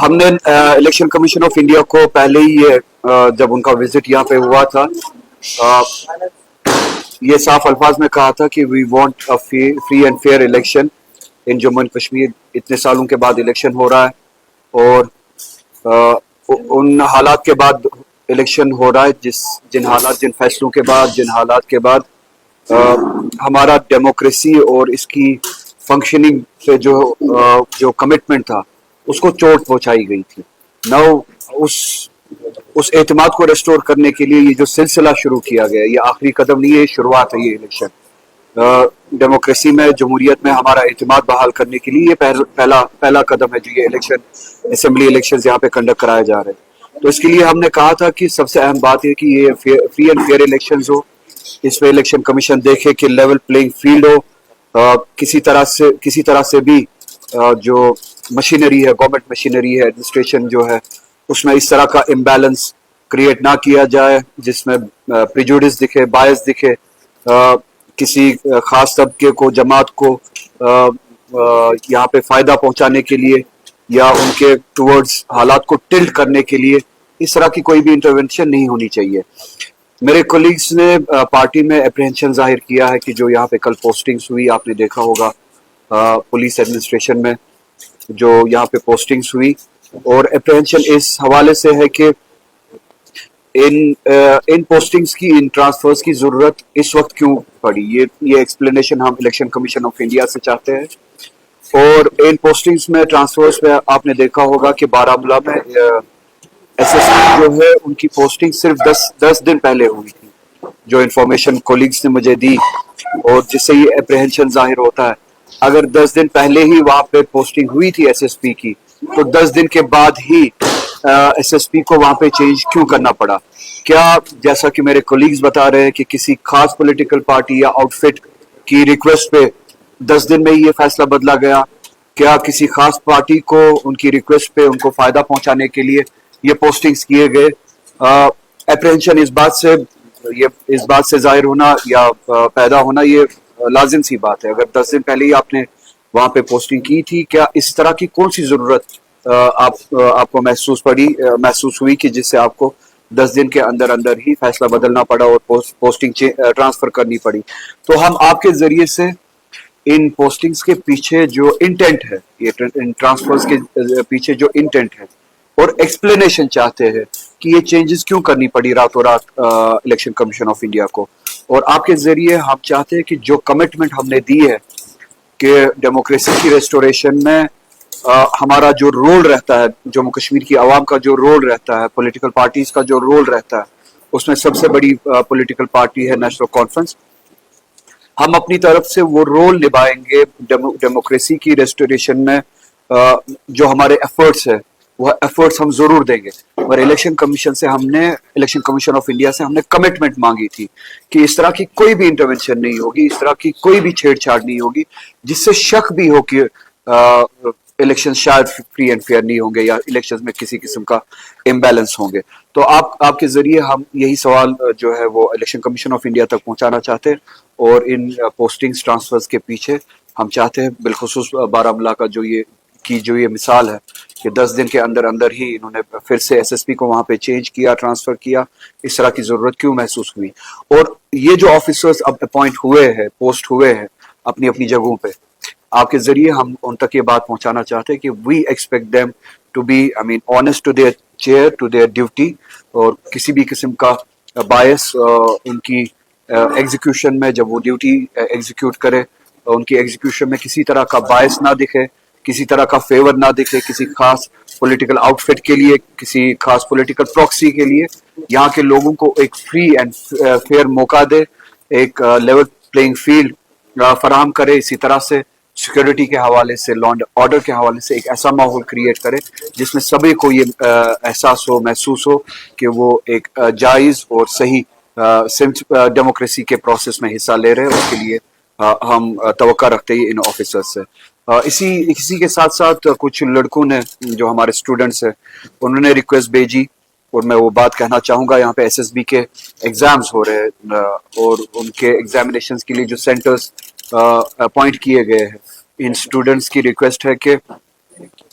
ہم نے election commission of India کو پہلے ہی جب ان کا وزٹ یہاں پہ ہوا تھا یہ صاف الفاظ میں کہا تھا کہ we want free and fair election in Jammu and Kashmir. اتنے سالوں کے بعد الیکشن ہو رہا ہے اور ان حالات کے بعد الیکشن ہو رہا ہے جن فیصلوں کے بعد جن حالات کے بعد ہمارا ڈیموکریسی اور اس کی فنکشننگ سے جو کمٹمنٹ تھا اس کو چوٹ پہنچائی گئی تھی. نو اس اعتماد کو ریسٹور کرنے کے لیے یہ جو سلسلہ شروع کیا گیا یہ آخری قدم نہیں ہے, یہ شروعات ہے. یہ الیکشن ڈیموکریسی میں جمہوریت میں ہمارا اعتماد بحال کرنے کے لیے یہ پہلا قدم ہے جو یہ الیکشن اسمبلی الیکشن یہاں پہ کنڈکٹ کرائے جا رہے ہیں. تو اس کے لیے ہم نے کہا تھا کہ سب سے اہم بات یہ کہ یہ فری اینڈ فیئر الیکشنز ہو. اس میں الیکشن کمیشن دیکھے کہ لیول پلینگ فیلڈ ہو, کسی طرح سے بھی جو مشینری ہے گورنمنٹ مشینری ہے ایڈمنسٹریشن جو ہے اس میں اس طرح کا امبیلنس کریٹ نہ کیا جائے جس میں پریجوڈس دکھے بائس دکھے, کسی خاص طبقے کو جماعت کو یہاں پہ فائدہ پہنچانے کے لیے یا ان کے ٹورڈز حالات کو ٹلٹ کرنے کے لیے اس طرح کی کوئی بھی انٹرونشن نہیں ہونی چاہیے. میرے کولیگز نے پارٹی میں اپریہنشن ظاہر کیا ہے کہ جو یہاں پہ کل پوسٹنگز ہوئی آپ نے دیکھا ہوگا پولیس ایڈمنسٹریشن میں جو یہاں پہ پوسٹنگز ہوئی, اور اپریہنشن اس حوالے سے ہے کہ ان پوسٹنگز کی ان ٹرانسفرز کی ضرورت اس وقت کیوں پڑی. یہ ایکسپلینیشن ہم الیکشن کمیشن آف انڈیا سے چاہتے ہیں. اور ان پوسٹنگز میں ٹرانسفرز میں آپ نے دیکھا ہوگا کہ بارہمولہ میں ایس ایس پی جو ہے ان کی پوسٹنگ صرف 10 دن پہلے ہوئی تھی, جو انفارمیشن کولیگز نے مجھے دی اور جس سے یہ اپریہنشن ظاہر ہوتا ہے. اگر 10 دن پہلے ہی وہاں پہ پوسٹنگ ہوئی تھی ایس ایس پی کی تو 10 دن کے بعد ہی ایس ایس پی کو وہاں پہ چینج کیوں کرنا پڑا. کیا جیسا کہ میرے کولیگز بتا رہے ہیں کہ کسی خاص پولیٹیکل پارٹی یا آؤٹ فٹ کی ریکویسٹ پہ 10 دن میں یہ فیصلہ بدلا گیا. کیا کسی خاص پارٹی کو ان کی ریکویسٹ پہ ان کو فائدہ پہنچانے کے لیے یہ پوسٹنگز کیے گئے. اپریہنشن اس بات سے ظاہر ہونا یا پیدا ہونا یہ لازم سی بات ہے. اگر 10 دن پہلے ہی آپ نے وہاں پہ پوسٹنگ کی تھی, کیا اس طرح کی کون سی ضرورت آپ کو محسوس ہوئی کہ جس سے آپ کو 10 دن کے اندر ہی فیصلہ بدلنا پڑا اور پوسٹنگ ٹرانسفر کرنی پڑی. تو ہم آپ کے ذریعے سے ان پوسٹنگز کے پیچھے جو انٹینٹ ہے, یہ ان ٹرانسفرز کے پیچھے جو انٹینٹ ہے اور ایکسپلینیشن چاہتے ہیں کہ یہ چینجز کیوں کرنی پڑی راتوں رات الیکشن کمیشن آف انڈیا کو. اور آپ کے ذریعے ہم چاہتے ہیں کہ جو کمٹمنٹ ہم نے دی ہے کہ ڈیموکریسی کی ریسٹوریشن میں ہمارا جو رول رہتا ہے, جموں کشمیر کی عوام کا جو رول رہتا ہے, پولیٹیکل پارٹیز کا جو رول رہتا ہے, اس میں سب سے بڑی پولیٹیکل پارٹی ہے نیشنل کانفرنس. ہم اپنی طرف سے وہ رول نبھائیں گے ڈیموکریسی کی ریسٹوریشن میں. جو ہمارے ایفرٹس ہیں وہ ایفرٹس ہم ضرور دیں گے. اور الیکشن کمیشن آف انڈیا سے ہم نے کمٹمنٹ مانگی تھی کہ اس طرح کی کوئی بھی انٹرونشن نہیں ہوگی, اس طرح کی کوئی بھی چھیڑ چھاڑ نہیں ہوگی جس سے شک بھی ہو کہ الیکشن شاید فری اینڈ فیئر نہیں ہوں گے یا الیکشن میں کسی قسم کا امبیلنس ہوں گے. تو آپ کے ذریعے ہم یہی سوال جو ہے وہ الیکشن کمیشن آف انڈیا تک پہنچانا چاہتے ہیں. اور ان پوسٹنگز ٹرانسفرز کے پیچھے ہم چاہتے ہیں بالخصوص بارہمولہ کا جو یہ مثال ہے کہ 10 دن کے اندر ہی انہوں نے پھر سے ایس ایس پی کو وہاں پہ چینج کیا, ٹرانسفر کیا, اس طرح کی ضرورت کیوں محسوس ہوئی. اور یہ جو آفیسرز اب اپوائنٹ ہوئے ہیں, پوسٹ ہوئے ہیں اپنی اپنی جگہوں پہ, آپ کے ذریعے ہم ان تک یہ بات پہنچانا چاہتے ہیں کہ we expect them to be honest to their chair, to their duty, اور کسی بھی قسم کا بائس ان کی ایگزیکیوشن میں جب وہ ڈیوٹی ایگزیکیوٹ کرے ان کی ایگزیکیوشن میں کسی طرح کا بائس نہ دکھے, کسی طرح کا فیور نہ دکھے کسی خاص پولیٹیکل آؤٹ فٹ کے لیے, کسی خاص پولیٹیکل پراکسی کے لیے. یہاں کے لوگوں کو ایک فری اینڈ فیئر موقع دے, ایک لیول پلینگ فیلڈ فراہم کرے. اسی طرح سے سیکورٹی کے حوالے سے, لا اینڈ آرڈر کے حوالے سے ایک ایسا ماحول کریٹ کرے جس میں سبھی کو یہ احساس ہو, محسوس ہو کہ وہ ایک جائز اور صحیح ڈیموکریسی کے پروسیس میں حصہ لے رہے ہیں. اس کے لیے ہم توقع رکھتے ہیں ان آفیسر سے. اسی کے ساتھ ساتھ کچھ لڑکوں نے جو ہمارے اسٹوڈنٹس ہیں انہوں نے ریکویسٹ بھیجی, اور میں وہ بات کہنا چاہوں گا. یہاں پہ ایس ایس بی کے ایگزامز ہو رہے ہیں اور ان کے ایگزامینیشنز کے لیے جو سینٹرز اپوائنٹ کیے گئے ہیں, ان اسٹوڈنٹس کی ریکویسٹ ہے کہ